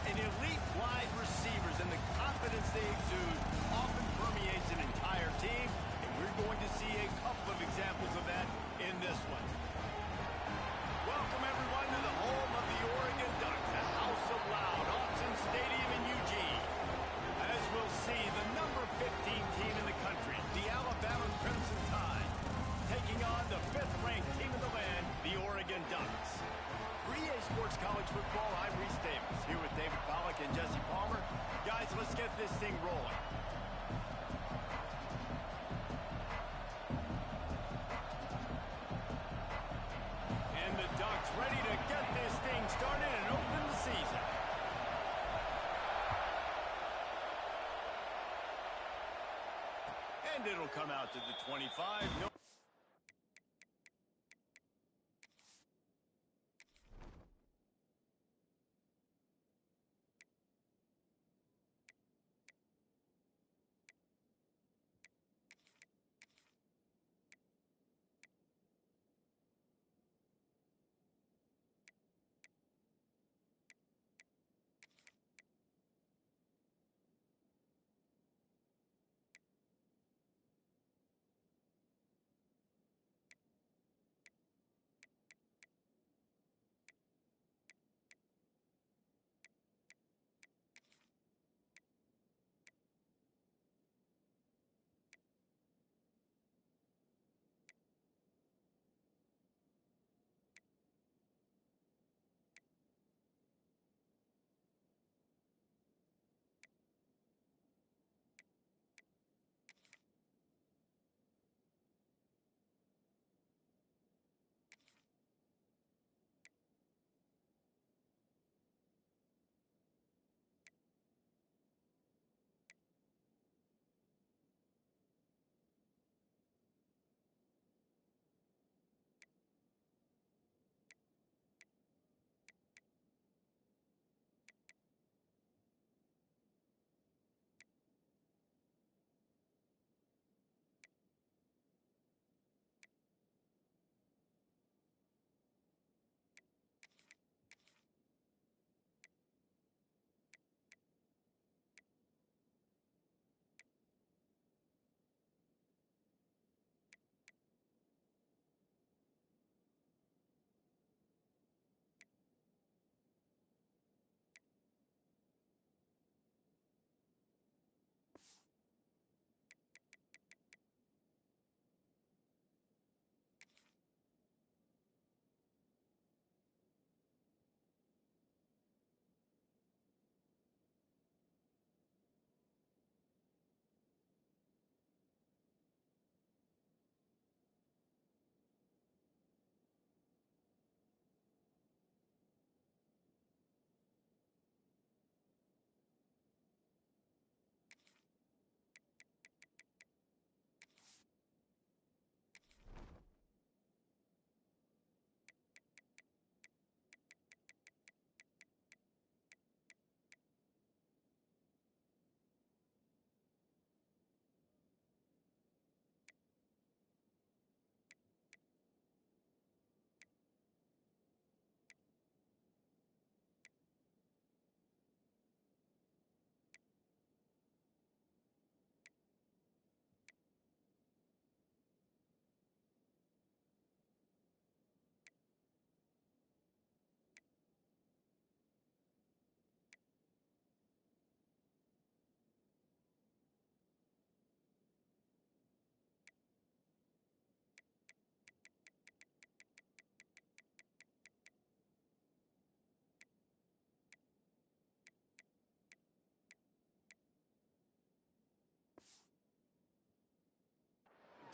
And elite wide receivers and the confidence they exude often permeates an entire team, and we're going to see a couple of examples of that in this one. Welcome, everyone, to the home of the Oregon Ducks, the House of Loud, Autzen Stadium in Eugene. As we'll see, the number 15 team in the country, the Alabama Crimson Tide, taking on the 5th-ranked team in the land, the Oregon Ducks. For EA Sports College Football, I'm Reese Davis, here with David Pollack and Jesse Palmer. Guys, let's get this thing rolling. And the Ducks ready to get this thing started and open the season. And it'll come out to the 25. No.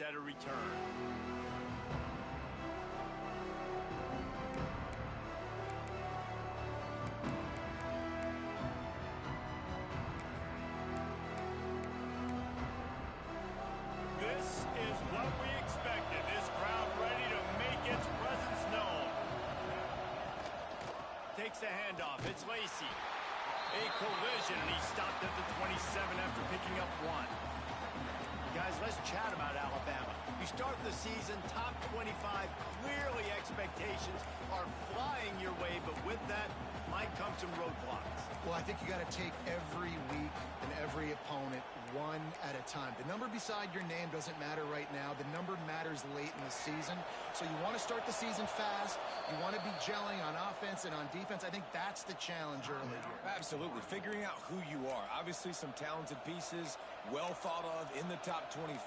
At a return. This is what we expected. This crowd ready to make its presence known. Takes the handoff. It's Lacy. A collision, and he stopped at the 27 after picking up 1. Guys, let's chat about Alabama. You start the season top 25, clearly expectations are flying your way, but with that might come some roadblocks. Well, I think you got to take every week and every opponent one at a time. The number beside your name doesn't matter right now. The number matters late in the season. So you want to start the season fast. You want to be gelling on offense and on defense. I think that's the challenge early here. Absolutely. Figuring out who you are. Obviously some talented pieces, well thought of in the top 25,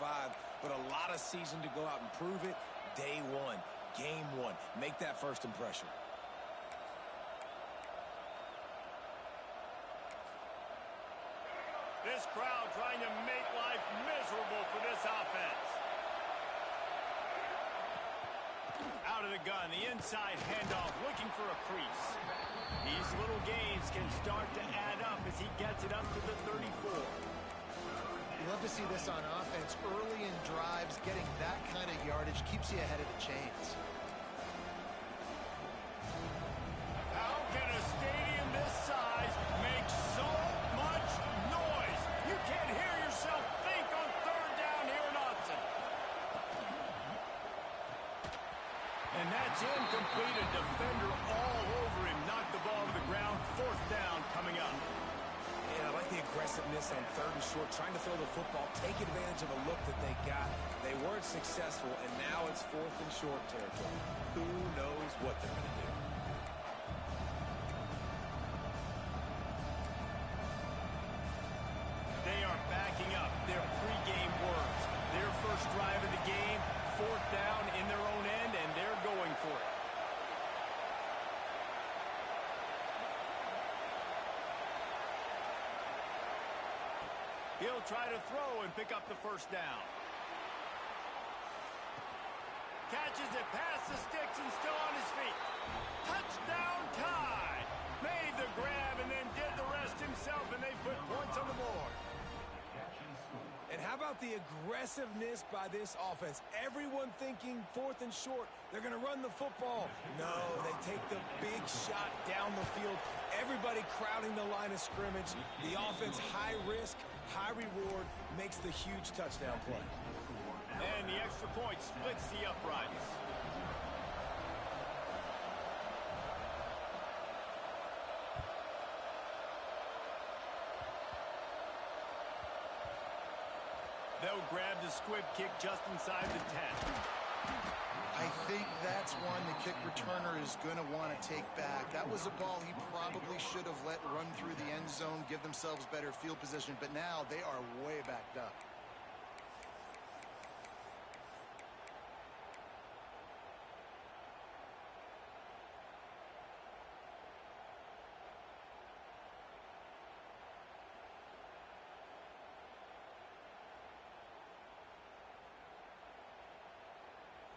but a lot of season to go out and prove it. Day one, game one. Make that first impression. This crowd trying to make life miserable for this offense. Out of the gun, the inside handoff, looking for a crease. These little gains can start to add up as he gets it up to the 34. You love to see this on offense. Early in drives, getting that kind of yardage keeps you ahead of the chains. How can a stadium this size make so much noise? You can't hear yourself think on third down here in Austin. And that's incomplete. A defender all over him. Knocked the ball to the ground. Fourth down coming up. And I like the aggressiveness on third and short, trying to throw the football, take advantage of a look that they got. They weren't successful, and now it's fourth and short territory. Who knows what they're going to do? They are backing up their pregame words. Their first drive of the game, fourth down in their own end, and they're going for it. He'll try to throw and pick up the first down. Catches it past the sticks and still on his feet. Touchdown Tide. Made the grab and then did the rest himself, and they put points on the board. And how about the aggressiveness by this offense? Everyone thinking fourth and short. They're going to run the football. No, they take the big shot down the field. Everybody crowding the line of scrimmage. The offense, high risk, high reward, makes the huge touchdown play. And the extra point splits the uprights. They'll grab the squib kick just inside the 10. I think that's one the kick returner is going to want to take back. That was a ball he probably should have let run through the end zone, give themselves better field position, but now they are way backed up.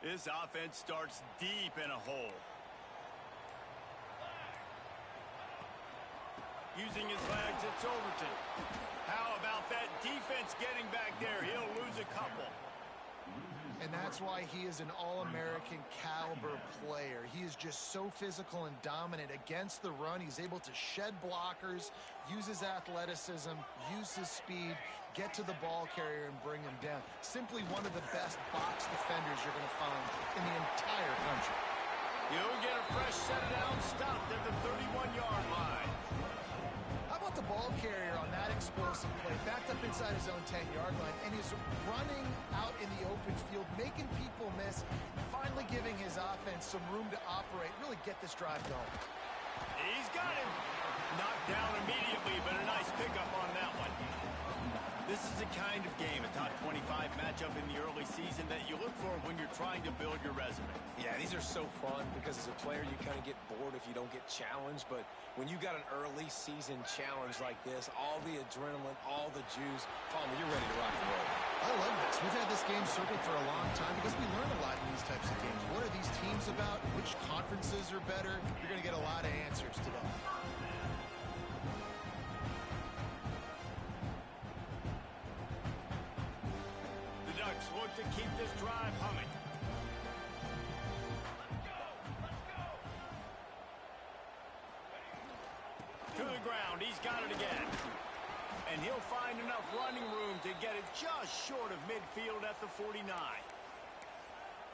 This offense starts deep in a hole. Using his legs, it's Overton. How about that defense getting back there? He'll lose a couple. And that's why he is an All-American caliber player. He is just so physical and dominant against the run. He's able to shed blockers, use his athleticism, use his speed, get to the ball carrier and bring him down. Simply one of the best box defenders you're going to find in the entire country. He'll get a fresh set it down, stopped at the 31-yard line. How about the ball carrier on that explosive play? Backed up inside his own 10-yard line and is running out in the open field, making people miss, finally giving his offense some room to operate, really get this drive going. He's got him. Knocked down immediately, but a nice pickup on that one. This is the kind of game, a top 25 matchup in the early season, that you look for when you're trying to build your resume. Yeah, these are so fun because as a player, you kind of get bored if you don't get challenged. But when you got an early season challenge like this, all the adrenaline, all the juice, Palmer, you're ready to rock and roll. I love this. We've had this game circled for a long time because we learn a lot in these types of games. What are these teams about? Which conferences are better? You're going to get a lot of answers today. Look to keep this drive humming. To the ground, he's got it again. And he'll find enough running room to get it just short of midfield at the 49.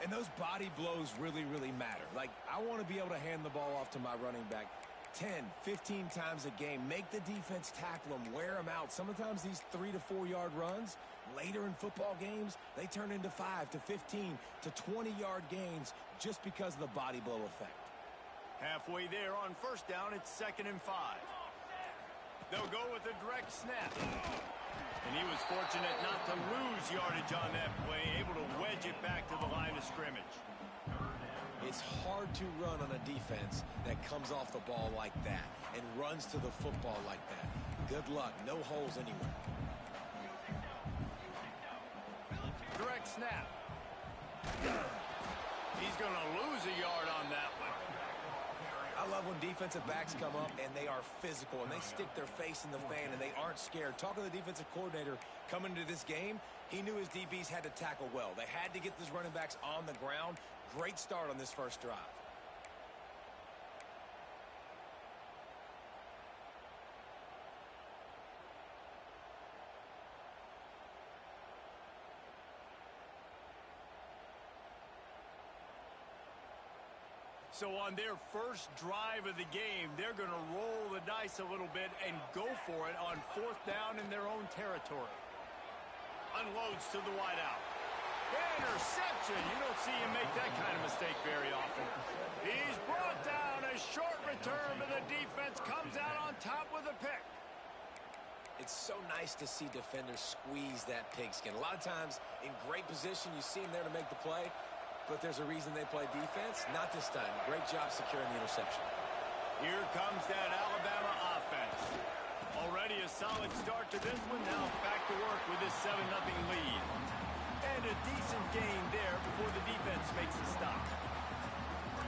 And those body blows really, really matter. Like, I want to be able to hand the ball off to my running back 10, 15 times a game. Make the defense tackle them, wear them out. Sometimes these 3 to 4 yard runs, later in football games, they turn into 5 to 15 to 20-yard gains just because of the body blow effect. Halfway there on first down, it's 2nd and 5. They'll go with a direct snap. And he was fortunate not to lose yardage on that play, able to wedge it back to the line of scrimmage. It's hard to run on a defense that comes off the ball like that and runs to the football like that. Good luck. No holes anywhere. Direct snap. He's going to lose a yard on that one. I love when defensive backs come up and they are physical and they stick their face in the fan and they aren't scared. Talking to the defensive coordinator coming into this game, he knew his DBs had to tackle well. They had to get these running backs on the ground. Great start on this first drive. So on their first drive of the game, they're going to roll the dice a little bit and go for it on 4th down in their own territory. Unloads to the wideout. Interception. You don't see him make that kind of mistake very often. He's brought down. A short return, but the defense comes out on top with a pick. It's so nice to see defenders squeeze that pigskin. A lot of times in great position, you see him there to make the play. But there's a reason they play defense. Not this time. Great job securing the interception. Here comes that Alabama offense. Already a solid start to this one. Now back to work with this 7-0 lead. And a decent gain there before the defense makes the stop.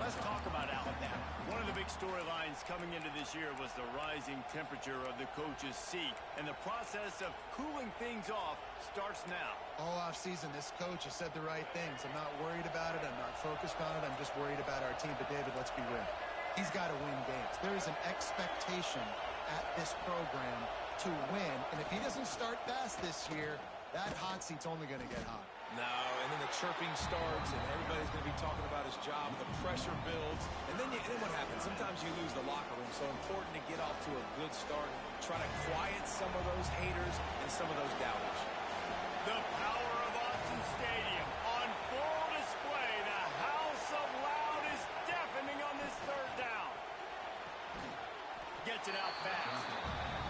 Let's talk about Alabama. One of the big storylines coming into this year was the rising temperature of the coach's seat. And the process of cooling things off starts now. All offseason, this coach has said the right things. I'm not worried about it. I'm not focused on it. I'm just worried about our team. But, David, let's be real. He's got to win games. There is an expectation at this program to win. And if he doesn't start fast this year, that hot seat's only going to get hot. No, and then the chirping starts, and everybody's going to be talking about his job, and the pressure builds. And then what happens? Sometimes you lose the locker room, so important to get off to a good start. Try to quiet some of those haters and some of those doubters. The power of Autzen Stadium on full display. The house of loud is deafening on this 3rd down. Gets it out fast.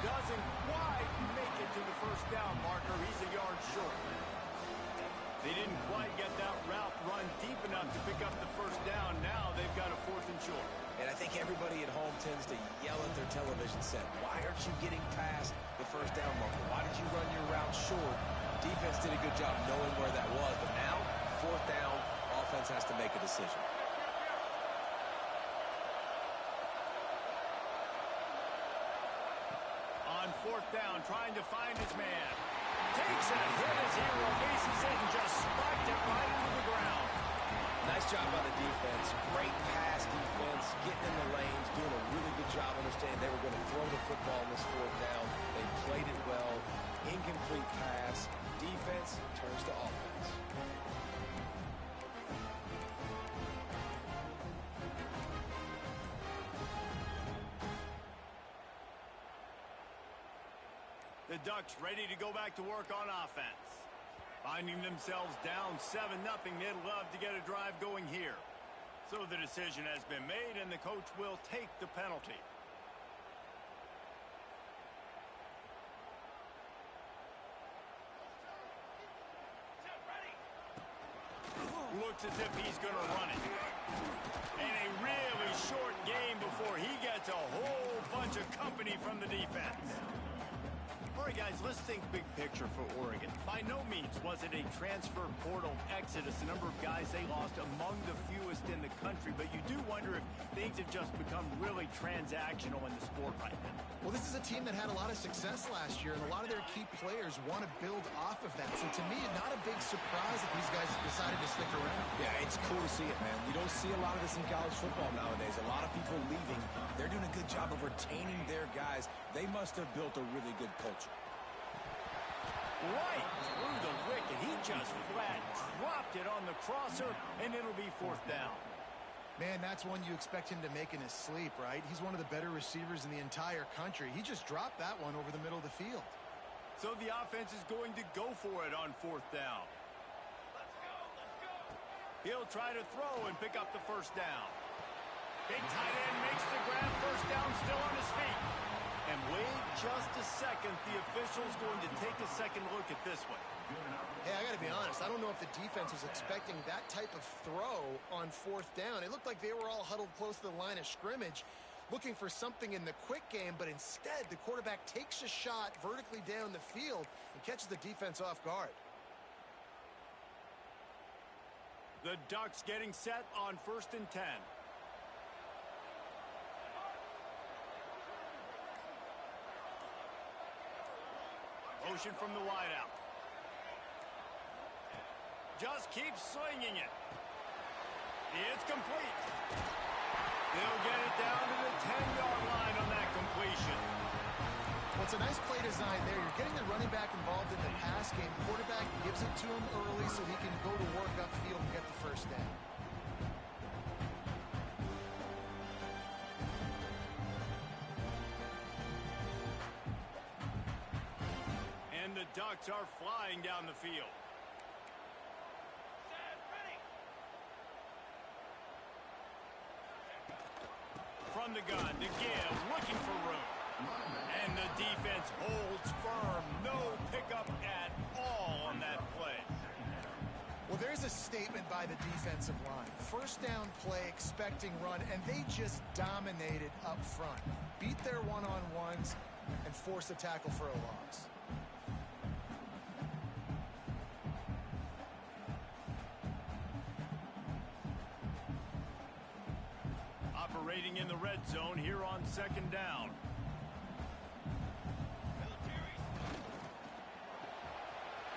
Doesn't quite make it to the 1st down marker. He's a yard short. They didn't quite get that route run deep enough to pick up the 1st down. Now they've got a 4th and short. And I think everybody at home tends to yell at their television set. Why aren't you getting past the 1st down marker? Why did you run your route short? Defense did a good job knowing where that was. But now, 4th down, offense has to make a decision. On 4th down, trying to find his man. Takes a hit as he releases it and just spiked it right into the ground. Nice job by the defense. Great pass defense, getting in the lanes, doing a really good job understanding they were going to throw the football in this 4th down. They played it well. Incomplete pass. Defense turns to offense. The Ducks ready to go back to work on offense. Finding themselves down 7-0, they'd love to get a drive going here. So the decision has been made, and the coach will take the penalty. Looks as if he's going to run it. And a really short game before he gets a whole bunch of company from the defense. All right, guys, let's think big picture for Oregon. By no means was it a transfer portal exodus. The number of guys they lost among the fewest in the country, but you do wonder if things have just become really transactional in the sport right now. Well, this is a team that had a lot of success last year, and a lot of their key players want to build off of that. So to me, not a big surprise that these guys decided to stick around. Yeah, it's cool to see it, man. You don't see a lot of this in college football nowadays. A lot of people leaving. They're doing a good job of retaining their guys. They must have built a really good culture. Right through the wicket. He just flat dropped it on the crosser, and it'll be 4th down. Man, that's one you expect him to make in his sleep, right? He's one of the better receivers in the entire country. He just dropped that one over the middle of the field. So the offense is going to go for it on 4th down. He'll try to throw and pick up the 1st down. Big tight end makes the grab. 1st down, still on his feet. And wait just a second. The official's going to take a second look at this one. Hey, I got to be honest. I don't know if the defense was expecting that type of throw on 4th down. It looked like they were all huddled close to the line of scrimmage, looking for something in the quick game, but instead the quarterback takes a shot vertically down the field and catches the defense off guard. The Ducks getting set on 1st and 10. Motion from the wideout. Just keeps slinging it. It's complete. They'll get it down to the 10-yard line on that completion. Well, it's a nice play design there. You're getting the running back involved in the pass game. The quarterback gives it to him early so he can go to work upfield and get the 1st down. And the Ducks are flying down the field. From the gun to give, looking for room. And the defense holds firm. No pickup at all on that play. Well, there's a statement by the defensive line. 1st down play, expecting run, and they just dominated up front. Beat their one-on-ones and force a tackle for a loss. Operating in the red zone here on 2nd down.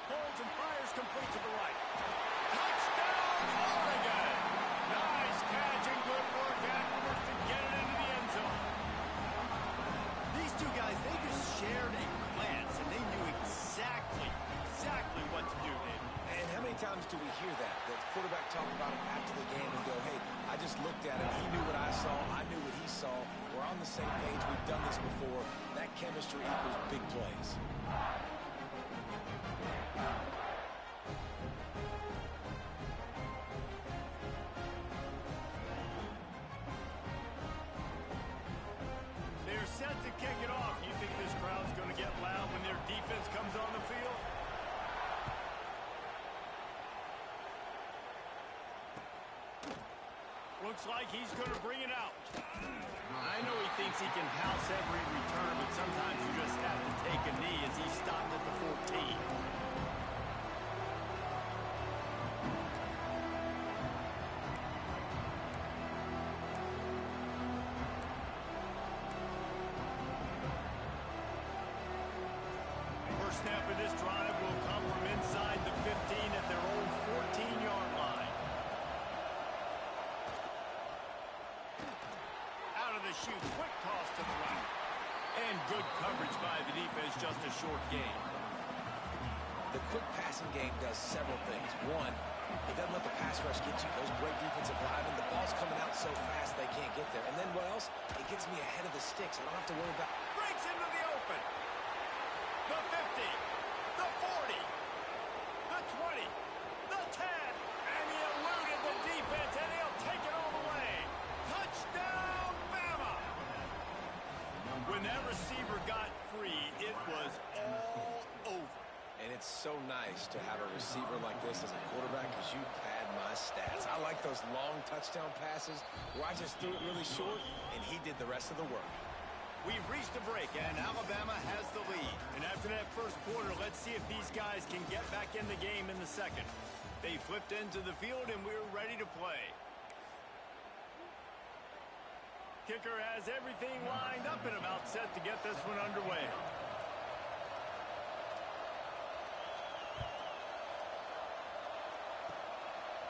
Holds and fires complete to the right. Touchdown, Oregon! Nice catch and good work afterwards to get it into the end zone. These two guys, they just shared a glance, and they knew exactly what to do, Dave. And how many times do we hear that? The quarterback talk about him after the game and go, hey, I just looked at him. He knew what I saw. I knew what he saw. We're on the same page. We've done this before. That chemistry equals big plays. They're set to kick it off. You think this crowd's going to get loud when their defense comes on the field? Looks like he's going to bring it out. I know he thinks he can house every return, but sometimes you just have to take a knee as he stopped at the 14. First snap of this drive will come from inside the 15 at their own 14-yard line. Out of the chute, quick toss to the right. And good coverage by the defense, just a short gain. The quick passing game does several things. One, it doesn't let the pass rush get you. Those great defensive linemen, the ball's coming out so fast they can't get there. And then what else? It gets me ahead of the sticks. I don't have to worry about... Breaks into the open. The 50. The 40. The 20. The 10. And he eluded the defense, and he'll take it all the way. Touchdown, Bama! When that receiver got free, it was all over. And it's so nice to have a receiver like this as a quarterback because you pad my stats. I like those long touchdown passes where I just threw it really short and he did the rest of the work. We've reached a break, and Alabama has the lead. And after that first quarter, let's see if these guys can get back in the game in the second. They flipped into the field, and we're ready to play. Kicker has everything lined up and about set to get this one underway.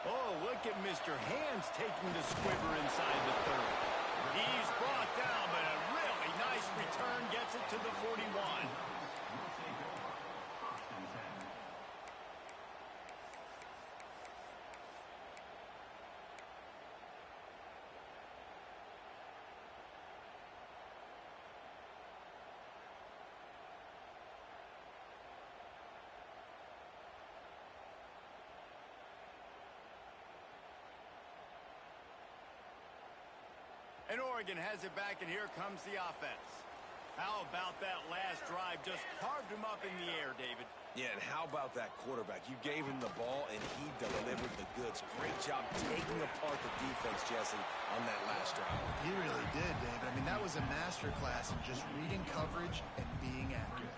Oh, look at Mr. Hands taking the squibber inside the 30. He's brought down, but a really nice return gets it to the 41. And Oregon has it back, and here comes the offense. How about that last drive? Just carved him up in the air, David. Yeah, and how about that quarterback? You gave him the ball, and he delivered the goods. Great job taking apart the defense, Jesse, on that last drive. He really did, David. I mean, that was a masterclass in just reading coverage and being accurate.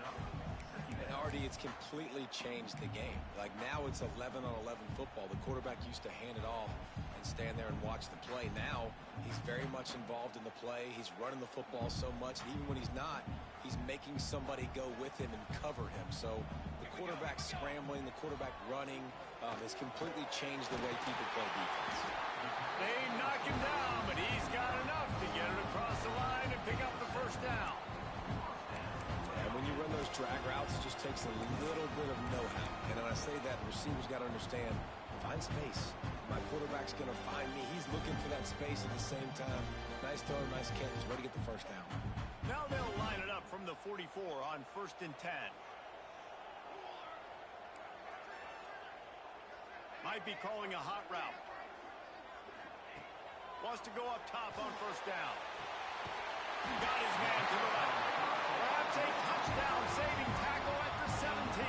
And already it's completely changed the game. Like now it's 11-on-11 football. The quarterback used to hand it off and stand there and watch the play. Now he's very much involved in the play. He's running the football so much, and even when he's not, he's making somebody go with him and cover him. So the quarterback scrambling, the quarterback running has completely changed the way people play defense. They knock him down, but he's got enough to get it across the line and pick up the first down. And when you run those drag routes, it just takes a little bit of know-how. And when I say that, the receiver's got to understand, find space. My quarterback's going to find me. He's looking for that space at the same time. Nice throw, nice catch. Way to get the first down. Now they'll line it up from the 44 on 1st and 10. Might be calling a hot route. Wants to go up top on 1st down. Got his man to the left. Grabs a touchdown-saving tackle at the 17.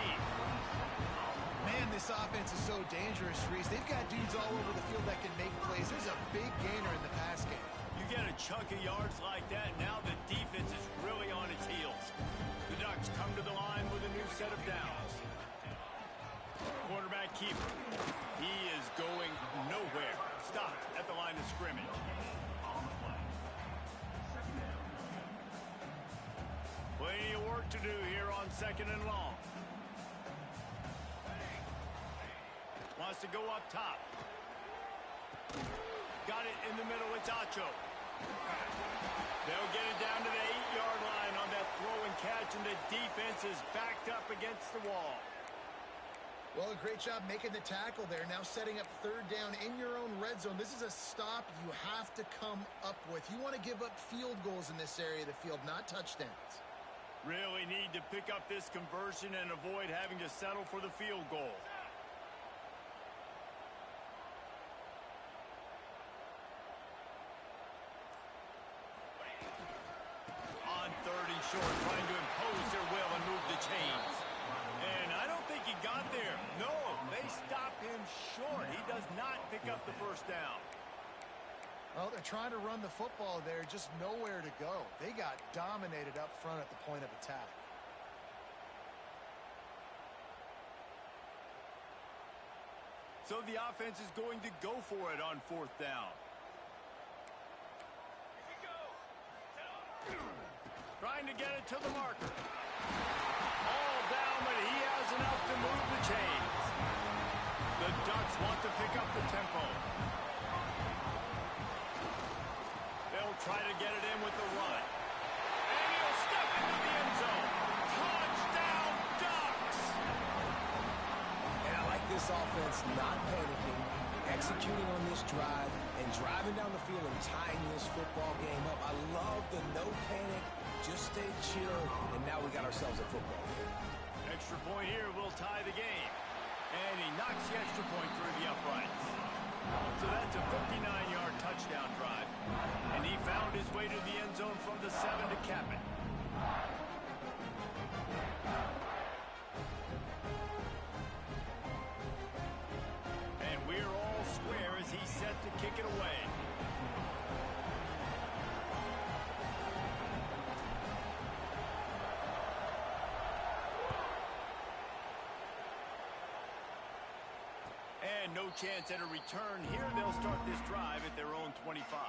Man, this offense is so dangerous, Reese. They've got dudes all over the field that can make plays. There's a big gainer in the pass game. You get a chunk of yards like that, now the defense is really on its heels. The Ducks come to the line with a new set of downs. Quarterback keeper. He is going nowhere. Stopped at the line of scrimmage. Plenty of work to do here on 2nd and long. Wants to go up top. Got it in the middle. It's Acho. They'll get it down to the 8-yard line on that throw and catch, and the defense is backed up against the wall. Well, a great job making the tackle there. Now setting up 3rd down in your own red zone. This is a stop you have to come up with. You want to give up field goals in this area of the field, not touchdowns. Really need to pick up this conversion and avoid having to settle for the field goal. On 3rd and short, trying to impose their will and move the chains. And I don't think he got there. No, they stop him short. He does not pick up the first down. Well, they're trying to run the football there, just nowhere to go. They got dominated up front at the point of attack. So the offense is going to go for it on 4th down. Trying to get it to the marker. All down, but he has enough to move the chains. The Ducks want to pick up the tempo. They'll try to get it in with the run. And he'll step into the end zone. Touchdown, Ducks! And I like this offense not panicking, executing on this drive, and driving down the field and tying this football game up. I love the no panic, just stay chill, and now we got ourselves a football game. Extra point here will tie the game. And he knocks the extra point through the uprights. So that's a 59-yard touchdown drive. And he found his way to the end zone from the 7 to cap it. And we're all square as he's set to kick it away. And no chance at a return here. They'll start this drive at their own 25.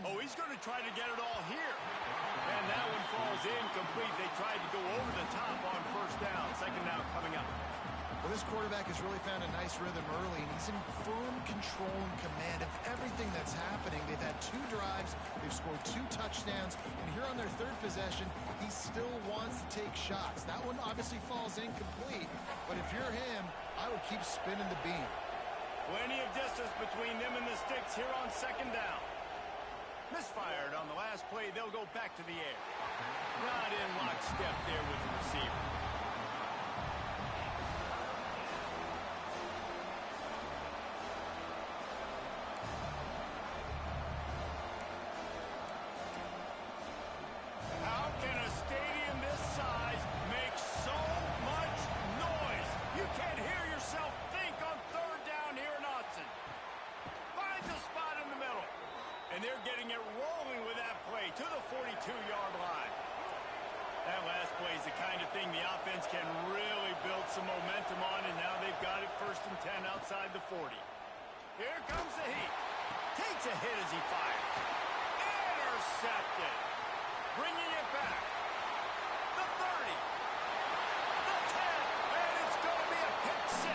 Oh, he's going to try to get it all here. And that one falls incomplete. They tried to go over the top on 1st down. 2nd down coming up. Well, this quarterback has really found a nice rhythm early, and he's in firm control control and command of everything that's happening. They've had 2 drives. They've scored 2 touchdowns. And here on their 3rd possession, he still wants to take shots. That one obviously falls incomplete. But if you're him, I would keep spinning the beam. Plenty of distance between them and the sticks here on 2nd down. Misfired on the last play. They'll go back to the air. Not in lockstep there with the receiver. How can a stadium this size make so much noise? You can't hear yourself think on 3rd down here in Austin. Finds a spot in the middle. And they're getting it rolling with that play to the 42-yard line. That last play is the kind of thing the offense can really build some momentum on, and now they've got it 1st and 10 outside the 40. Here comes the heat. Takes a hit as he fires. Intercepted. Bringing it back. The 30. The 10. And it's going to be a pick 6.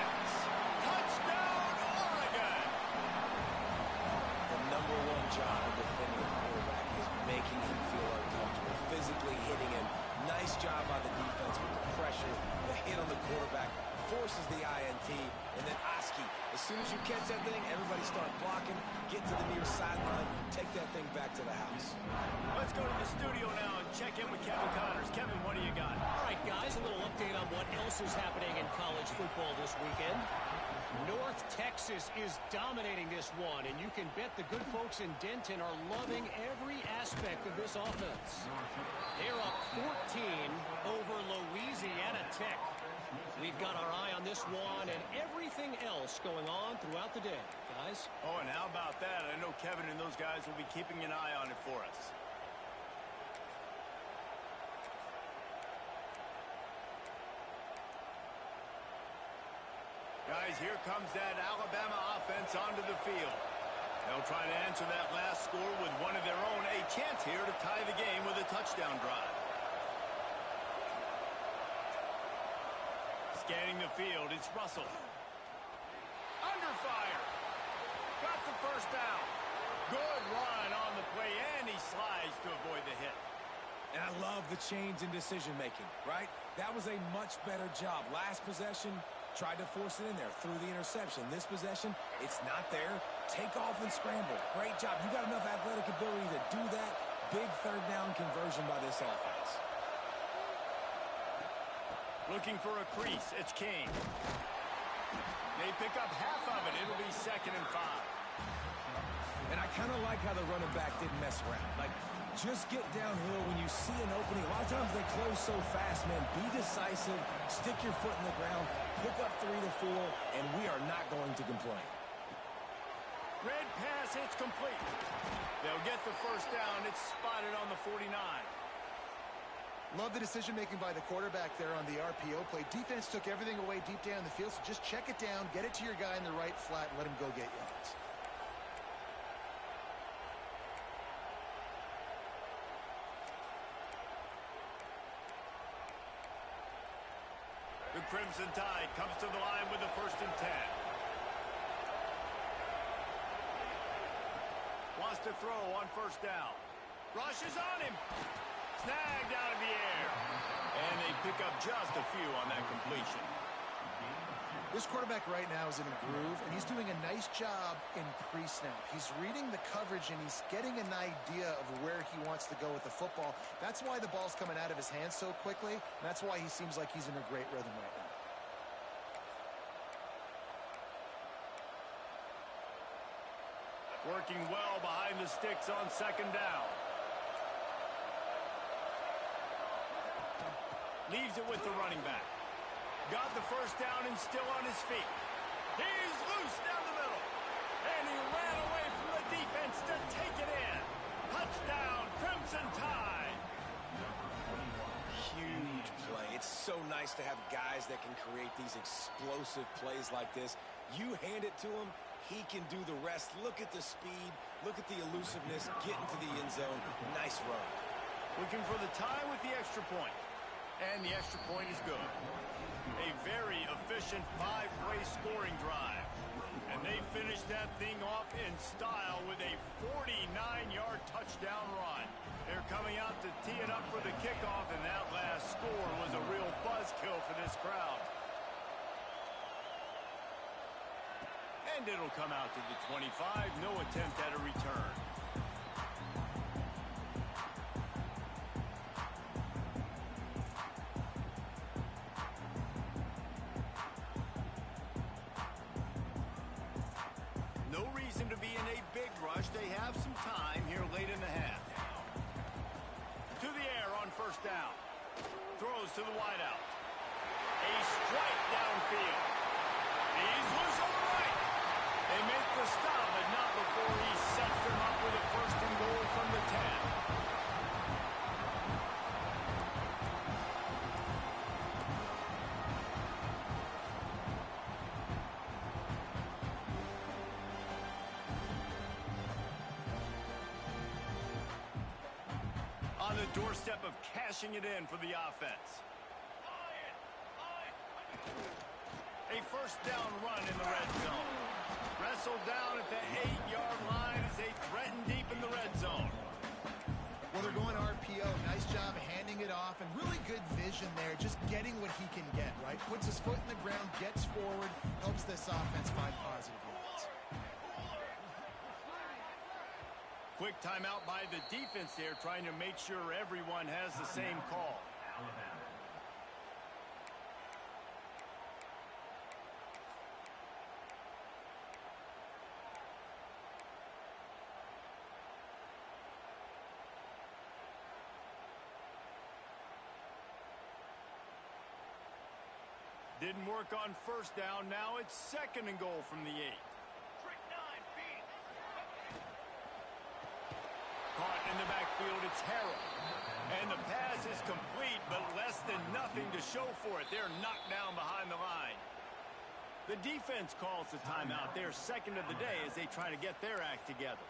Touchdown, Oregon. The #1 job of defending a quarterback is making him feel uncomfortable, physically hitting him. Nice job by the defense with the pressure. The hit on the quarterback forces the INT. And then Oski, as soon as you catch that thing, everybody start blocking, get to the near sideline, take that thing back to the house. Let's go to the studio now and check in with Kevin Connors. Kevin, what do you got? All right, guys, a little update on what else is happening in college football this weekend. North Texas is dominating this one, and you can bet the good folks in Denton are loving every aspect of this offense. They're up 14 over Louisiana Tech. We've got our eye on this one and everything else going on throughout the day, guys. Oh, and how about that? I know Kevin and those guys will be keeping an eye on it for us. Guys, here comes that Alabama offense onto the field. They'll try to answer that last score with one of their own. A chance here to tie the game with a touchdown drive. Scanning the field, it's Russell. Under fire. Got the 1st down. Good run on the play, and he slides to avoid the hit. And I love the change in decision-making, right? That was a much better job. Last possession, tried to force it in there through the interception. This possession, it's not there. Take off and scramble. Great job. You got enough athletic ability to do that. Big 3rd down conversion by this offense. Looking for a crease. It's King. They pick up half of it. It'll be 2nd and 5. And I kind of like how the running back didn't mess around. Like, just get downhill when you see an opening. A lot of times they close so fast, man. Be decisive. Stick your foot in the ground. Pick up 3 to 4, and we are not going to complain. Red pass, it's complete. They'll get the 1st down. It's spotted on the 49. Love the decision-making by the quarterback there on the RPO play. Defense took everything away deep down the field, so just check it down, get it to your guy in the right flat, and let him go get yards. The Crimson Tide comes to the line with the 1st and 10. Wants to throw on 1st down. Rush is on him. Snagged out of the air. And they pick up just a few on that completion. This quarterback right now is in a groove, and he's doing a nice job in pre-snap. He's reading the coverage, and he's getting an idea of where he wants to go with the football. That's why the ball's coming out of his hands so quickly, and that's why he seems like he's in a great rhythm right now. Working well behind the sticks on 2nd down. Leaves it with the running back. Got the 1st down and still on his feet. He's loose down the middle. And he ran away from the defense to take it in. Touchdown, Crimson Tide. Huge play. It's so nice to have guys that can create these explosive plays like this. You hand it to him, he can do the rest. Look at the speed. Look at the elusiveness. Get into the end zone. Nice run. Looking for the tie with the extra point. And the extra point is good. A very efficient 5-play scoring drive. And And they finished that thing off in style with a 49-yard touchdown run. They're coming out to tee it up for the kickoff, and that last score was a real buzzkill for this crowd. And it'll come out to the 25. No attempt at a return. No reason to be in a big rush. They have some time here late in the half. To the air on first down. Throws to the wideout. A strike downfield. He's loose on the right. They make the stop, but not before he sets them up with a first and goal from the 10. On the doorstep of cashing it in for the offense. A first down run in the red zone. Wrestled down at the 8-yard line as they threaten deep in the red zone. Well, they're going RPO. Nice job handing it off, and really good vision there, just getting what he can get, right? Puts his foot in the ground, gets forward, helps this offense find positive yards. Quick timeout by the defense there, trying to make sure everyone has the same call. Didn't work on first down. Now it's second and goal from the 8. Caught in the backfield, it's Harrell. And the pass is complete, but less than nothing to show for it. They're knocked down behind the line. The defense calls the timeout. They're second of the day as they try to get their act together.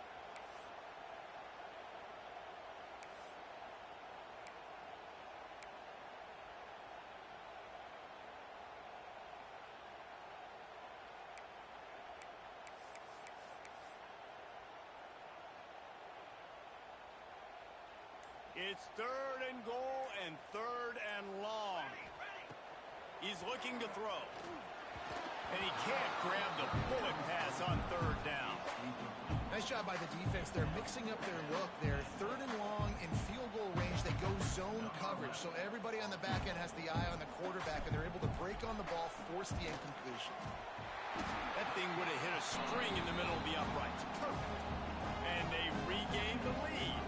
It's third and goal and third and long. He's looking to throw. And he can't grab the bullet pass on third down. Nice job by the defense. They're mixing up their look there. Third and long in field goal range. They go zone coverage. So everybody on the back end has the eye on the quarterback, and they're able to break on the ball, force the incompletion. That thing would have hit a string in the middle of the uprights. Perfect. And they regain the lead.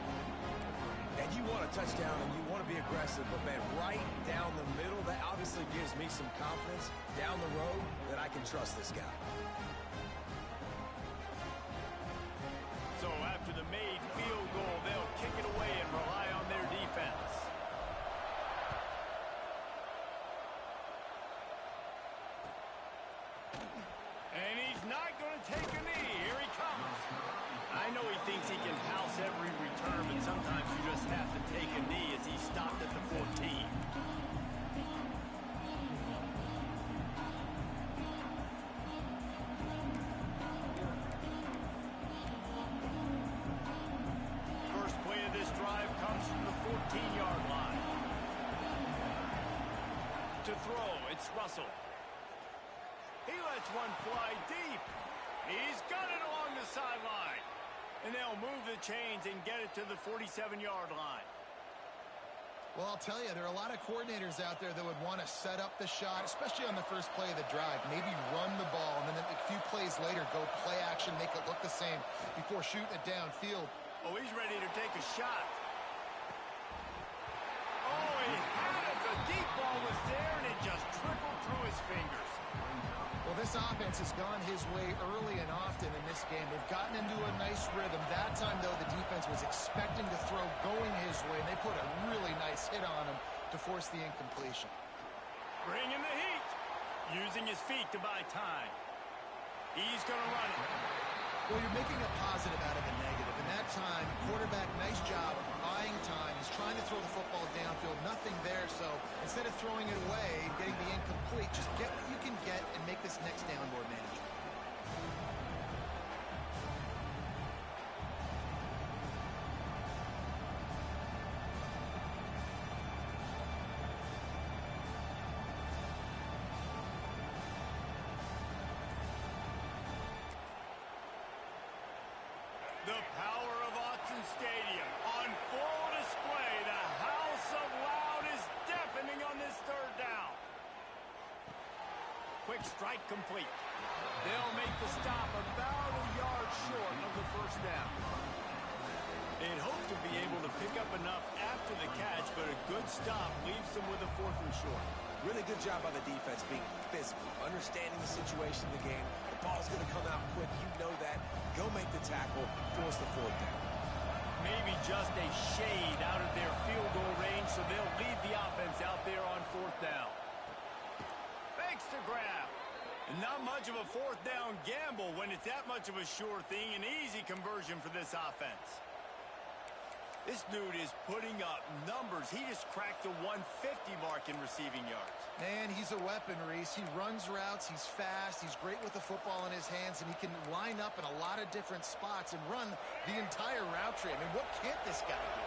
And you want a touchdown and you want to be aggressive, but man, right down the middle, that obviously gives me some confidence down the road that I can trust this guy. So after the made field goal, they'll kick it away and rely on their defense. And he's not going to take a knee. Here he comes. I know he thinks he can house every return, but sometimes you just have to take a knee as he stopped at the 14. First play of this drive comes from the 14-yard line. To throw, it's Russell. He lets one fly deep. He's got it along the sideline. And they'll move the chains and get it to the 47-yard line. Well, I'll tell you, there are a lot of coordinators out there that would want to set up the shot, especially on the first play of the drive. Maybe run the ball, and then a few plays later, go play action, make it look the same before shooting it downfield. Oh, he's ready to take a shot. Oh, he had it. The deep ball was there, and it just trickled through his fingers. Well, this offense has gone his way early and often in this game. They've gotten into a nice rhythm. That time, though, the defense was expecting to throw going his way, and they put a really nice hit on him to force the incompletion. Bringing the heat. Using his feet to buy time. He's going to run it. Well, you're making a positive out of a negative. In that time, quarterback, nice job, buying time. He's trying to throw the football downfield. Nothing there, so instead of throwing it away and getting the incomplete, just get what you can get and make this next down more manageable. Stadium on full display. The House of Loud is deafening on this third down. Quick strike complete. They'll make the stop about a yard short of the first down. They'd hope to be able to pick up enough after the catch, but a good stop leaves them with a 4th and short. Really good job by the defense being physical, understanding the situation in the game. The ball's going to come out quick. You know that. Go make the tackle, force the 4th down. Maybe just a shade out of their field goal range, so they'll lead the offense out there on 4th down. Makes the grab. And not much of a 4th down gamble when it's that much of a sure thing, an easy conversion for this offense. This dude is putting up numbers. He just cracked the 150 mark in receiving yards. Man, he's a weapon, Reese. He runs routes, he's fast, he's great with the football in his hands, and he can line up in a lot of different spots and run the entire route tree. I mean, what can't this guy do?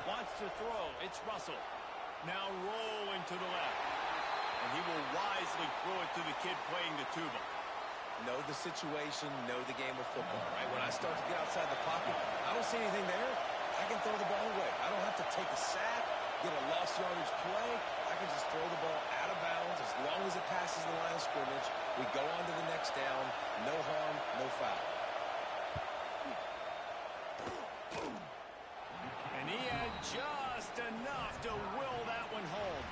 Wants to throw. It's Russell. Now rolling to the left. And he will wisely throw it to the kid playing the tuba. Know the situation, know the game of football, right? When I start to get outside the pocket, I don't see anything there, I can throw the ball away. I don't have to take a sack, get a lost yardage play. I can just throw the ball out of bounds as long as it passes the line of scrimmage. We go on to the next down. No harm, no foul. And he had just enough to will that one home.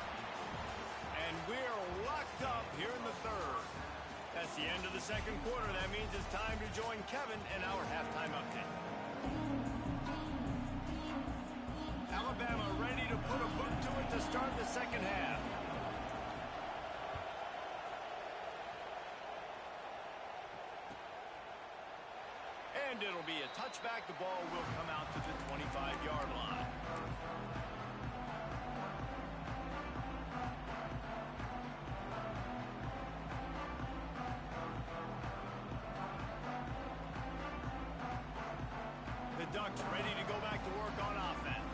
And we're locked up here in the third. That's the end of the second quarter. That means it's time to join Kevin in our halftime update. Alabama ready to put a boot to it to start the second half. And it'll be a touchback. The ball will come out to the 25-yard line. The Ducks ready to go back to work on offense.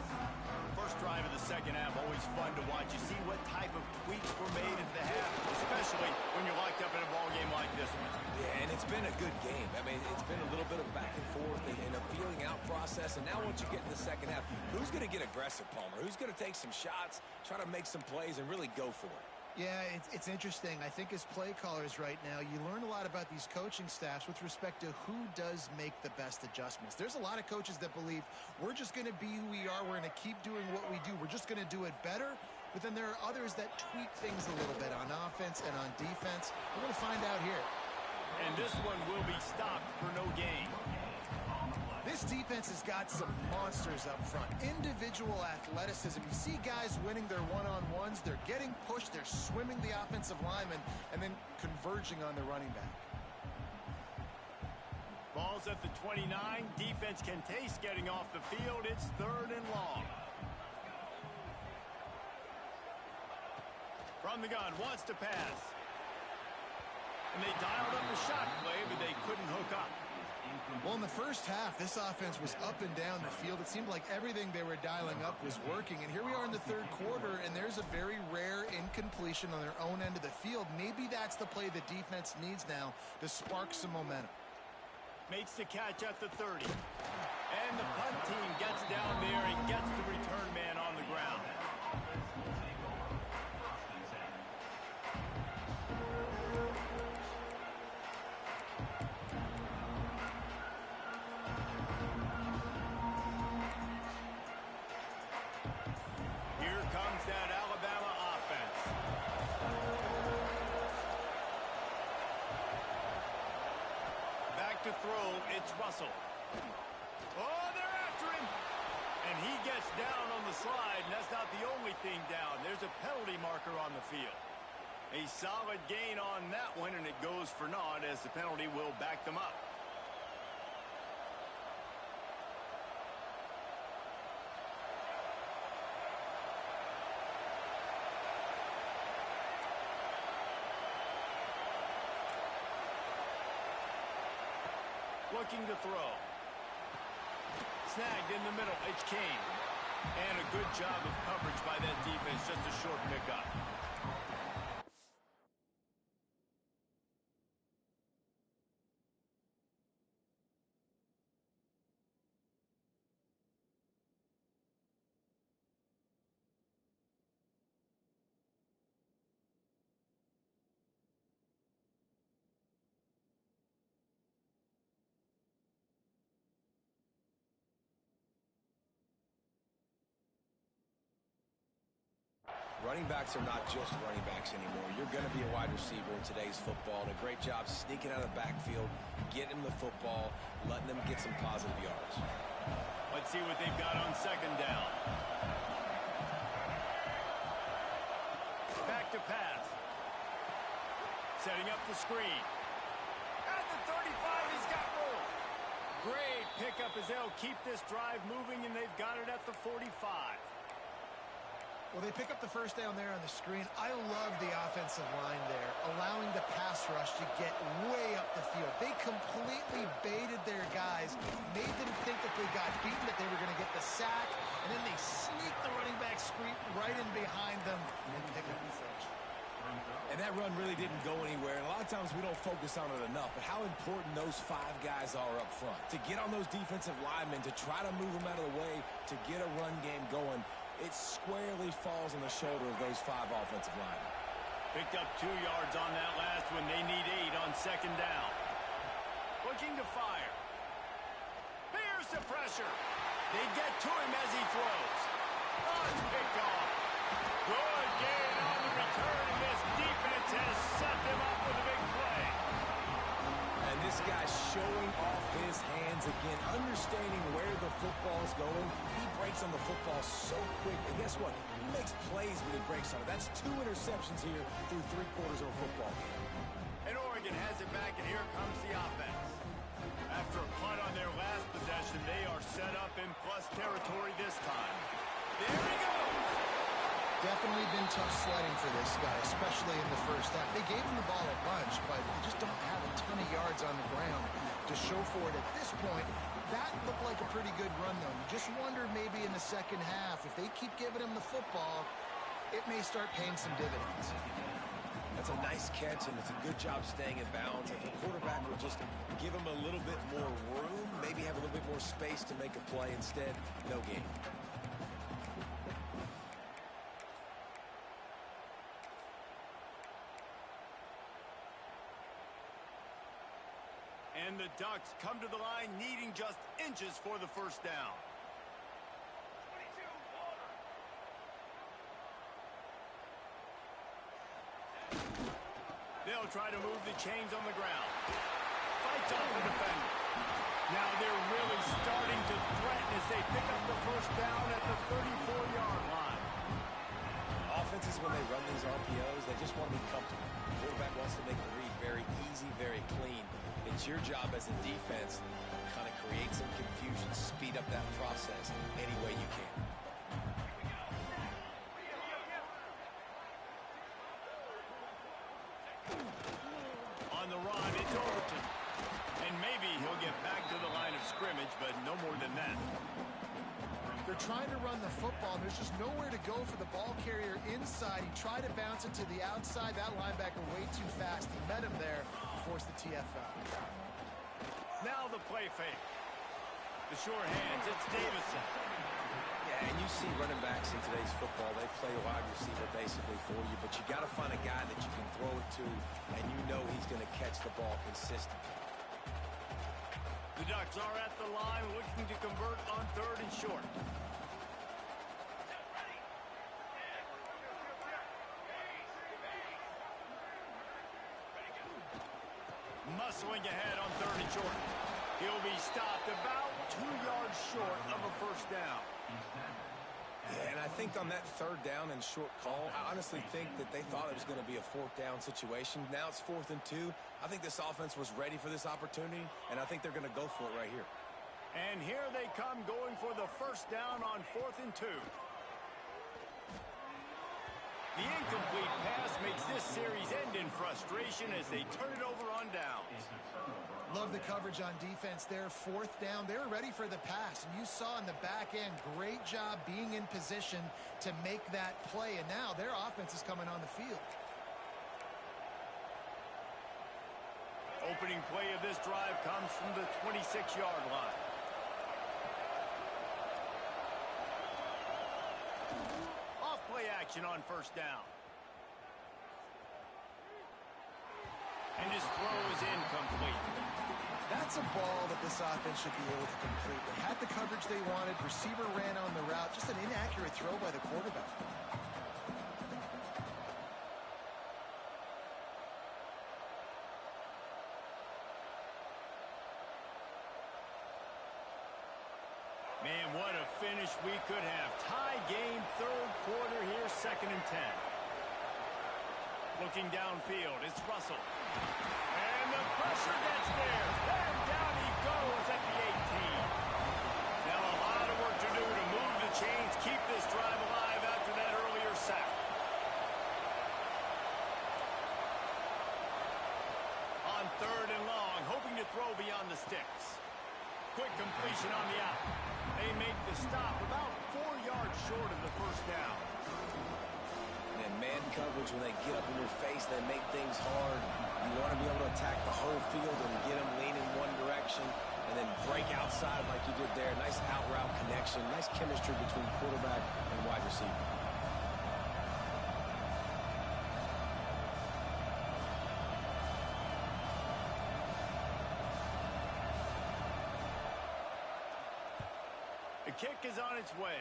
First drive of the second half, always fun to watch. You see what type of tweaks were made at the half, especially when you're locked up in a ball game like this one. Yeah, and it's been a good game. I mean, it's been a little bit of back and forth and a feeling out process. And now once you get in the second half, who's going to get aggressive, Palmer? Who's going to take some shots, try to make some plays, and really go for it? Yeah, it's interesting. I think as play callers right now, you learn a lot about these coaching staffs with respect to who does make the best adjustments. There's a lot of coaches that believe we're just going to be who we are. We're going to keep doing what we do. We're just going to do it better. But then there are others that tweak things a little bit on offense and on defense. We're going to find out here. And this one will be stopped for no gain. This defense has got some monsters up front. Individual athleticism. You see guys winning their one-on-ones. They're getting pushed. They're swimming the offensive lineman and then converging on the running back. Ball's at the 29. Defense can taste getting off the field. It's 3rd and long. From the gun, wants to pass. And they dialed up a shot play, but they couldn't hook up. Well, in the first half, this offense was up and down the field. It seemed like everything they were dialing up was working. And here we are in the third quarter, and there's a very rare incompletion on their own end of the field. Maybe that's the play the defense needs now to spark some momentum. Makes the catch at the 30. And the punt team gets down there and gets the return man on the ground. Here comes that Alabama offense. Back to throw, it's Russell. Oh, they're after him. And he gets down on the slide, and that's not the only thing down. There's a penalty marker on the field. A solid gain on that one, and it goes for naught as the penalty will back them up. Looking to throw. Snagged in the middle. It's Kane. And a good job of coverage by that defense. Just a short pickup. Running backs are not just running backs anymore. You're going to be a wide receiver in today's football. And a great job sneaking out of the backfield, getting them the football, letting them get some positive yards. Let's see what they've got on second down. Back to pass. Setting up the screen. At the 35, he's got room. Great pickup as they'll keep this drive moving, and they've got it at the 45. Well, they pick up the first down there on the screen. I love the offensive line there, allowing the pass rush to get way up the field. They completely baited their guys, made them think that they got beaten, that they were going to get the sack, and then they sneaked the running back screen right in behind them and pick up the finish. And that run really didn't go anywhere. And a lot of times we don't focus on it enough, but how important those 5 guys are up front. To get on those defensive linemen, to try to move them out of the way, to get a run game going, it squarely falls on the shoulder of those 5 offensive linemen. Picked up 2 yards on that last one. They need 8 on second down. Looking to fire. Here's the pressure. They get to him as he throws. Oh, it's picked off. Good gain on the return, and this defense has set them up with a big play. And this guy's showing off his hands again, understanding where the football's going. He breaks on the football so quick, and guess what? He makes plays when he breaks on it. That's 2 interceptions here through 3 quarters of a football game. And Oregon has it back, and here comes the offense. After a punt on their last possession, they are set up in plus territory this time. There he goes! Definitely been tough sledding for this guy, especially in the first half. They gave him the ball a bunch, but they just don't have a ton of yards on the ground to show for it at this point. That looked like a pretty good run, though. You just wonder maybe in the second half, if they keep giving him the football, it may start paying some dividends. That's a nice catch, and it's a good job staying in bounds. If the quarterback would just give him a little bit more room, maybe have a little bit more space to make a play, instead, no gain. And the Ducks come to the line needing just inches for the first down. They'll try to move the chains on the ground. Fights off the defender. Now they're really starting to threaten as they pick up the first down at the 34-yard line. Offenses, when they run these RPOs, they just want to be comfortable. The quarterback wants to make the read very easy, very clean. It's your job as a defense to kind of create some confusion, speed up that process any way you can. On the run, it's Overton. And maybe he'll get back to the line of scrimmage, but no more than that. They're trying to run the football, and there's just nowhere to go for the ball carrier inside. He tried to bounce it to the outside. That linebacker way too fast. He met him there and forced the TFL. Now the play fake. The sure hands, it's Davison. Yeah, and you see running backs in today's football, they play wide receiver basically for you, but you got to find a guy that you can throw it to, and you know he's going to catch the ball consistently. The Ducks are at the line looking to convert on 3rd and short. Muscling ahead on 3rd and short. He'll be stopped about 2 yards short of a first down. Yeah, and I think on that 3rd down and short call, I honestly think that they thought it was going to be a 4th down situation. Now it's 4th and 2. I think this offense was ready for this opportunity, and I think they're going to go for it right here. And here they come going for the first down on 4th and 2. The incomplete pass makes this series end in frustration as they turn it over on downs. Love the coverage on defense there. 4th down. They were ready for the pass. And you saw in the back end, great job being in position to make that play. And now their offense is coming on the field. Opening play of this drive comes from the 26-yard line. Off play action on first down. And his throw is incomplete. That's a ball that this offense should be able to complete. They had the coverage they wanted. Receiver ran on the route. Just an inaccurate throw by the quarterback. Man, what a finish we could have. Tie game, third quarter here, 2nd and 10. Looking downfield, it's Russell. And the pressure gets there. And down he goes at the 18. Now a lot of work to do to move the chains, keep this drive alive after that earlier sack. On 3rd and long, hoping to throw beyond the sticks. Quick completion on the out. They make the stop about 4 yards short of the first down. And man coverage, when they get up in your face, they make things hard. You want to be able to attack the whole field and get them leaning one direction and then break outside like you did there. Nice out route connection, nice chemistry between quarterback and wide receiver. The kick is on its way.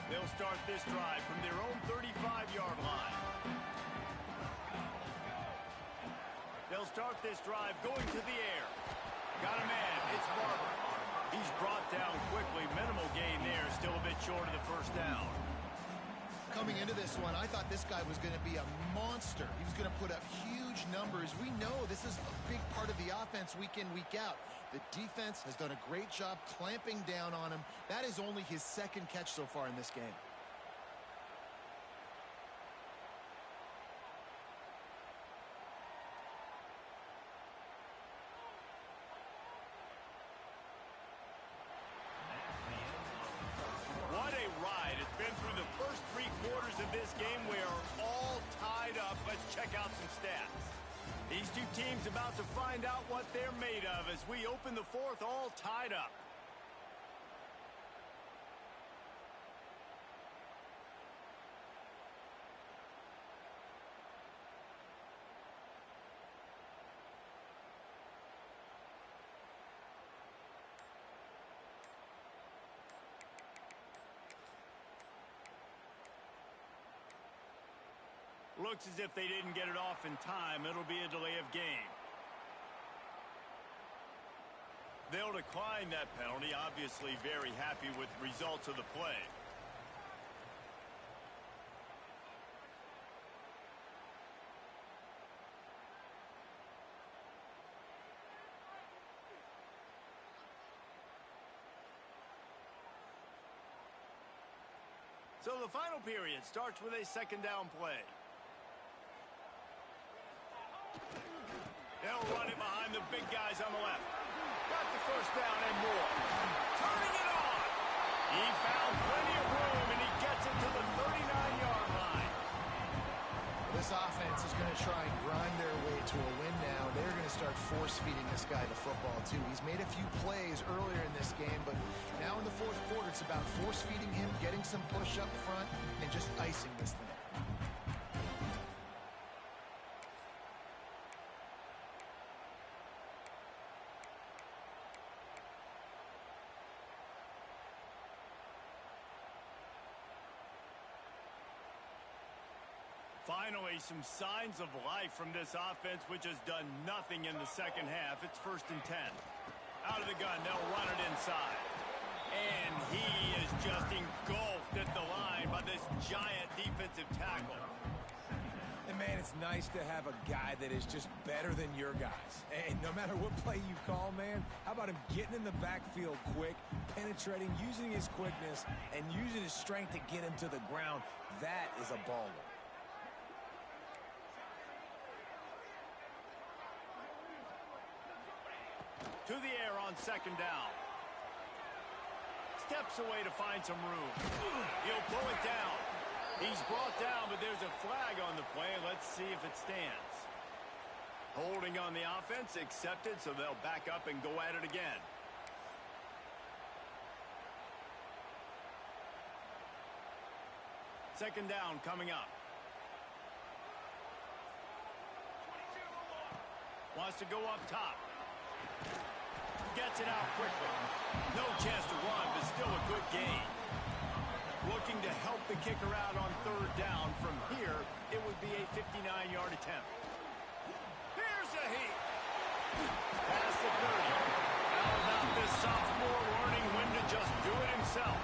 They'll start this drive from their own 35-yard line. They'll start this drive going to the air. Got a man. It's Barber. He's brought down quickly. Minimal gain there. Still a bit short of the first down. Coming into this one, I thought this guy was going to be a monster. He was going to put up huge numbers. We know this is a big part of the offense week in, week out. The defense has done a great job clamping down on him. That is only his 2nd catch so far in this game. What a ride. It's been through the first 3 quarters of this game. We are all tied up. Let's check out some stats. These two teams about to find out what they're made of as we open the 4th all tied up. Looks as if they didn't get it off in time. It'll be a delay of game. They'll decline that penalty. Obviously very happy with the results of the play. So the final period starts with a 2nd down play. They'll run it behind the big guys on the left. Got the first down and more. Turning it on. He found plenty of room, and he gets it to the 39-yard line. This offense is going to try and grind their way to a win now. They're going to start force-feeding this guy the football, too. He's made a few plays earlier in this game, but now in the 4th quarter, it's about force-feeding him, getting some push up front, and just icing this thing. Finally, some signs of life from this offense, which has done nothing in the 2nd half. It's 1st and 10. Out of the gun, they'll run it inside. And he is just engulfed at the line by this giant defensive tackle. And, man, it's nice to have a guy that is just better than your guys. And no matter what play you call, man, how about him getting in the backfield quick, penetrating, using his quickness, and using his strength to get him to the ground. That is a baller. To the air on 2nd down. Steps away to find some room. He'll pull it down. He's brought down, but there's a flag on the play. Let's see if it stands. Holding on the offense, accepted, so they'll back up and go at it again. Second down coming up. Wants to go up top. Gets it out quickly. No chance to run, but still a good gain. Looking to help the kicker out on third down. From here, it would be a 59-yard attempt. Here's a heat. Past the 30. How about this sophomore learning when to just do it himself?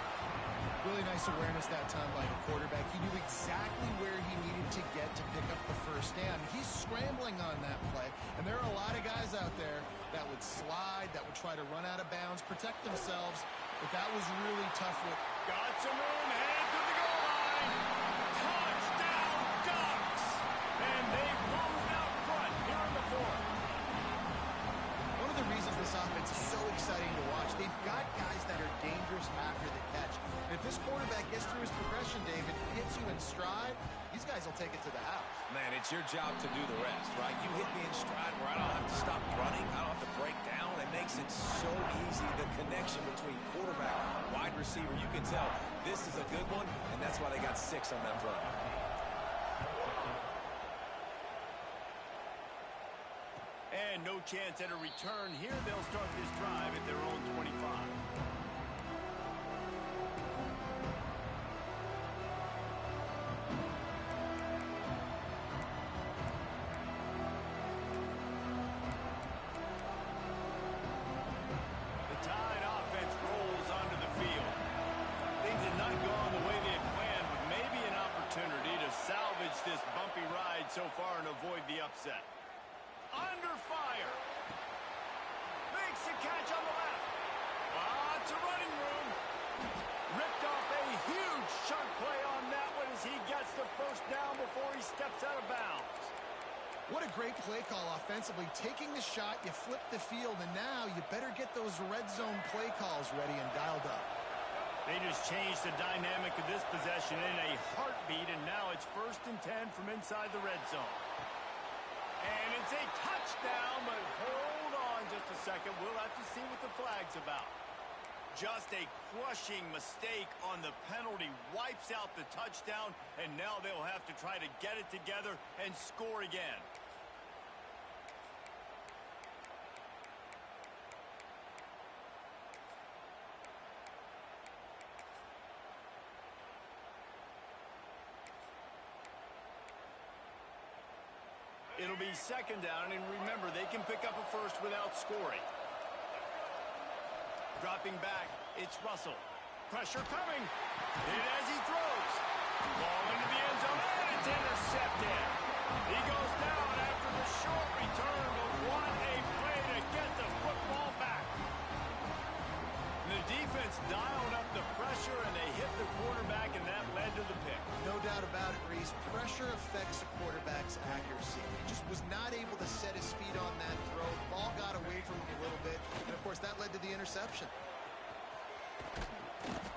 Really nice awareness that time by the quarterback. He knew exactly where he needed to get to pick up the first down. He's scrambling on that play, and there are a lot of guys out there that would slide, that would try to run out of bounds, protect themselves, but that was really tough work. Got some room, headed to the goal line. Touchdown, Ducks! And they've moved out front here in the fourth. One of the reasons this offense is so exciting to watch, they've got guys that are dangerous after the catch. And if this quarterback gets through his progression, David, hits you in stride, these guys will take it to the house. Man, it's your job to do the rest, right? You hit me in stride where I don't have to stop running. I don't have to break down. It makes it so easy. The connection between quarterback and wide receiver, you can tell this is a good one, and that's why they got 6 on that play. And no chance at a return here. They'll start this drive at their own 25. The Tide offense rolls onto the field. Things have not gone the way they had planned, but maybe an opportunity to salvage this bumpy ride so far and avoid the upset. Under fire. Makes the catch on the left. Lots of running room. Ripped off a huge chunk play on that one as he gets the first down before he steps out of bounds. What a great play call offensively. Taking the shot, you flip the field, and now you better get those red zone play calls ready and dialed up. They just changed the dynamic of this possession in a heartbeat, and now it's 1st and 10 from inside the red zone. And it's a touchdown, but hold on just a second. We'll have to see what the flag's about. Just a crushing mistake on the penalty. Wipes out the touchdown, and now they'll have to try to get it together and score again. It'll be 2nd down, and remember, they can pick up a first without scoring. Dropping back, it's Russell. Pressure coming. Hit as he throws. Ball into the end zone, and it's intercepted. He goes down after the short return, but what a play to get the football back. The defense dialed up the pressure, and they hit the quarterback, and that led to the pick. No doubt about it, Reese. Pressure affects a quarterback's accuracy. He just was not able to set his feet on that throw. The ball got away from him a little bit, and of course that led to the interception.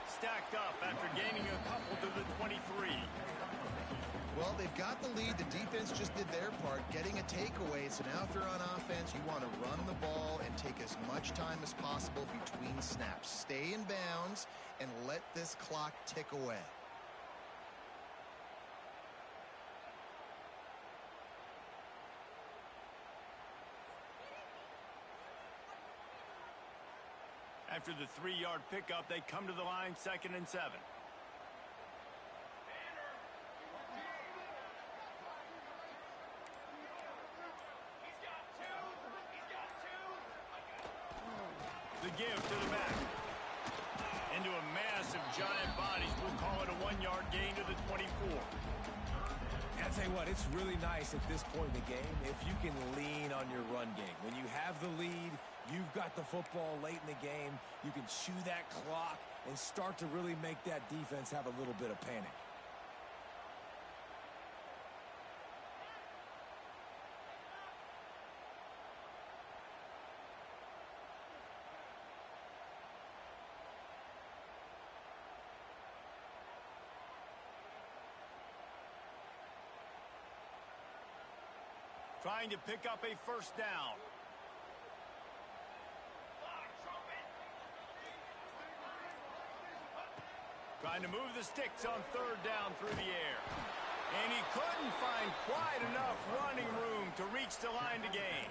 Stacked up after gaining a couple to the 23. Well, they've got the lead. The defense just did their part, getting a takeaway. So now if they're on offense, you want to run the ball and take as much time as possible between snaps. Stay in bounds and let this clock tick away. After the 3-yard pickup, they come to the line 2nd and 7. The give to the back. Into a mass of giant bodies. We'll call it a 1-yard gain to the 24. I'll tell you what, it's really nice at this point in the game if you can lean on your run game. When you have the lead, you've got the football late in the game, you can chew that clock and start to really make that defense have a little bit of panic. Trying to pick up a first down. Trying to move the sticks on third down through the air. And he couldn't find quite enough running room to reach the line to gain.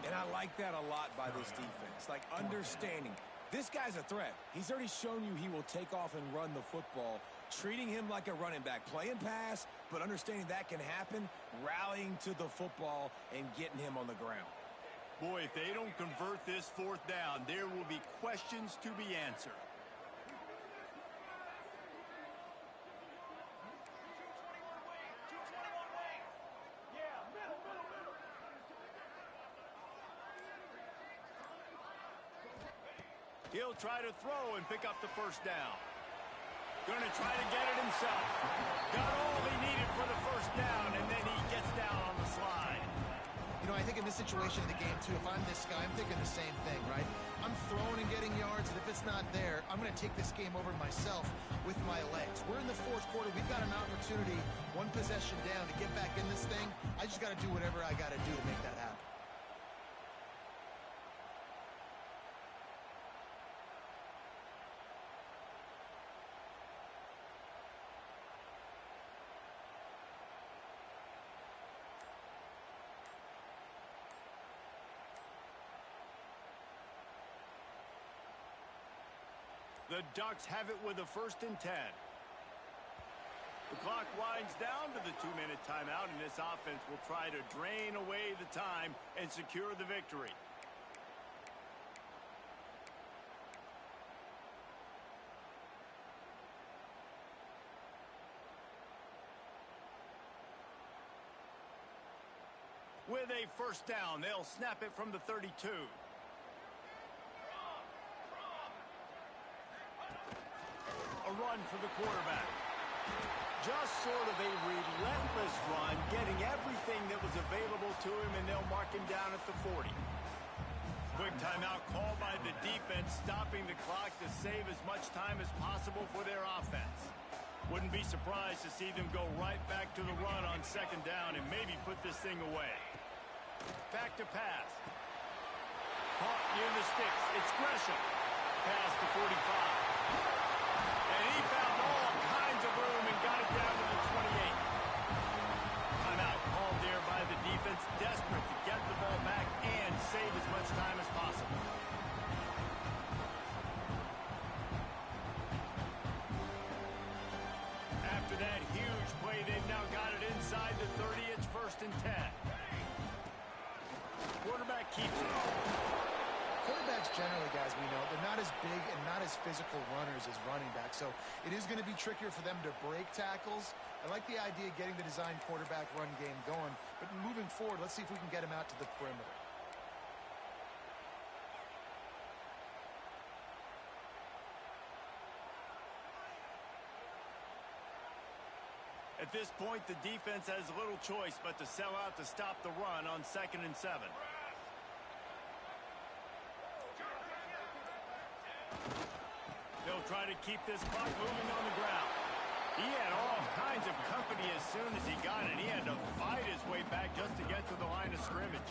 And I like that a lot by this defense. Like, understanding this guy's a threat. He's already shown you he will take off and run the football. Treating him like a running back. Playing pass, but understanding that can happen. Rallying to the football and getting him on the ground. Boy, if they don't convert this fourth down, there will be questions to be answered. He'll try to throw and pick up the first down. Going to try to get it himself. Got all he needed for the first down, and then he gets down on the slide. You know, I think in this situation in the game, too, if I'm this guy, I'm thinking the same thing, right? I'm throwing and getting yards, and if it's not there, I'm going to take this game over myself with my legs. We're in the fourth quarter. We've got an opportunity, one possession down, to get back in this thing. I just got to do whatever I got to do to make that happen. The Ducks have it with a 1st and 10. The clock winds down to the 2-minute timeout, and this offense will try to drain away the time and secure the victory. With a first down, they'll snap it from the 32. A run for the quarterback. Just sort of a relentless run, getting everything that was available to him, and they'll mark him down at the 40. Quick timeout called by the defense, stopping the clock to save as much time as possible for their offense. Wouldn't be surprised to see them go right back to the run on 2nd down and maybe put this thing away. Back to pass. Caught near the sticks. It's Gresham. Pass to 45. And he found all kinds of room and got it down to the 28. Timeout called there by the defense, desperate to get the ball back and save as much time as possible. After that huge play, they've now got it inside the 30. It's 1st and 10. Quarterback keeps it. Quarterbacks generally, guys, we know, they're not as big and not as physical runners as running backs, so it is going to be trickier for them to break tackles. I like the idea of getting the design quarterback run game going, but moving forward, let's see if we can get him out to the perimeter. At this point, the defense has little choice but to sell out to stop the run on 2nd and 7. They'll try to keep this clock moving on the ground. He had all kinds of company as soon as he got it. He had to fight his way back just to get to the line of scrimmage.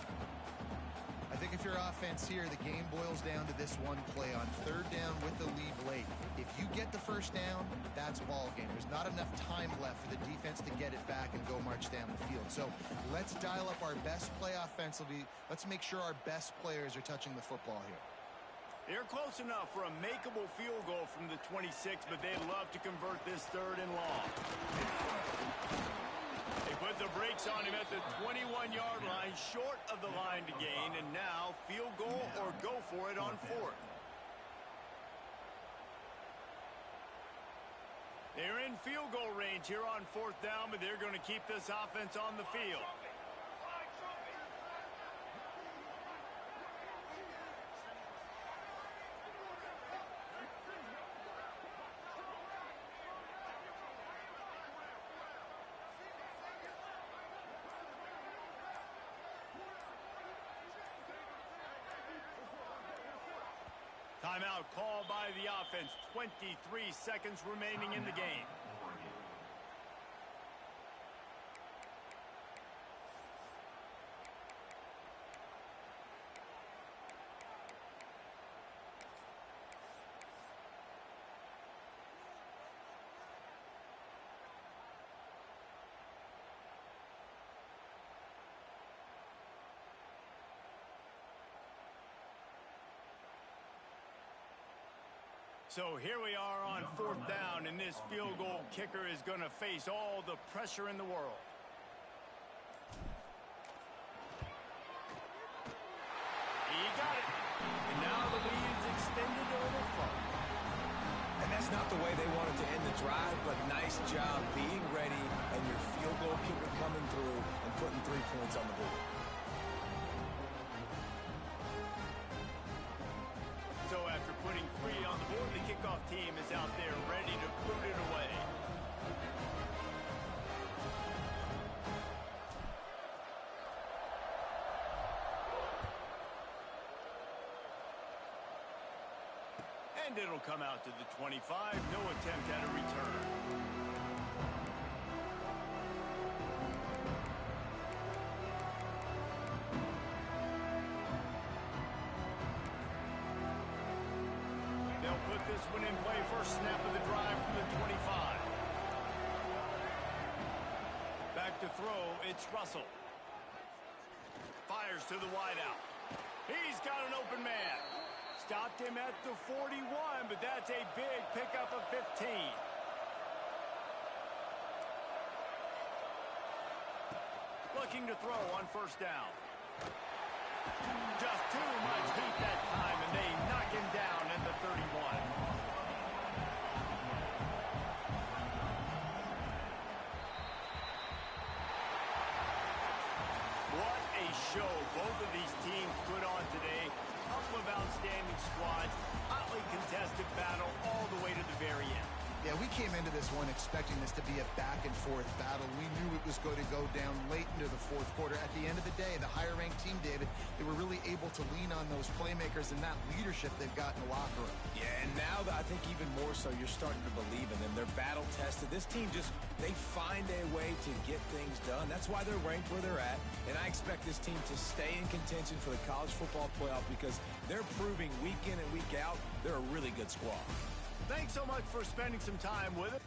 I think if you're offense here, the game boils down to this one play on 3rd down with the lead late. If you get the first down, that's ball game. There's not enough time left for the defense to get it back and go march down the field. So let's dial up our best play offensively. Let's make sure our best players are touching the football here. They're close enough for a makeable field goal from the 26, but they'd love to convert this 3rd and long. They put the brakes on him at the 21-yard line, short of the line to gain, and now field goal or go for it on 4th. They're in field goal range here on 4th down, but they're going to keep this offense on the field. Timeout called by the offense. 23 seconds remaining in the game. So here we are on 4th down, and this field goal kicker is going to face all the pressure in the world. He got it. And now the lead is extended a little further. And that's not the way they wanted to end the drive, but nice job being ready and your field goal kicker coming through and putting 3 points on the board. So after putting 3 on the board, the kickoff team is out there ready to put it away. And it'll come out to the 25. No attempt at a return. They'll put this one in play. First snap of the drive from the 25. Back to throw, it's Russell. Fires to the wideout. He's got an open man. Stopped him at the 41, but that's a big pickup of 15. Looking to throw on first down. Just too much heat that time, and they knock him down at the 31. What a show both of these teams put on today. Couple of outstanding squads, hotly contested battle all the way to the very end. Yeah, we came into this one expecting this to be a back-and-forth battle. We knew it was going to go down late into the fourth quarter. At the end of the day, the higher-ranked team, David, they were really able to lean on those playmakers and that leadership they've got in the locker room. Yeah, and now I think even more so, you're starting to believe in them. They're battle-tested. This team they find a way to get things done. That's why they're ranked where they're at, and I expect this team to stay in contention for the college football playoff because they're proving week in and week out they're a really good squad. Thanks so much for spending some time with us.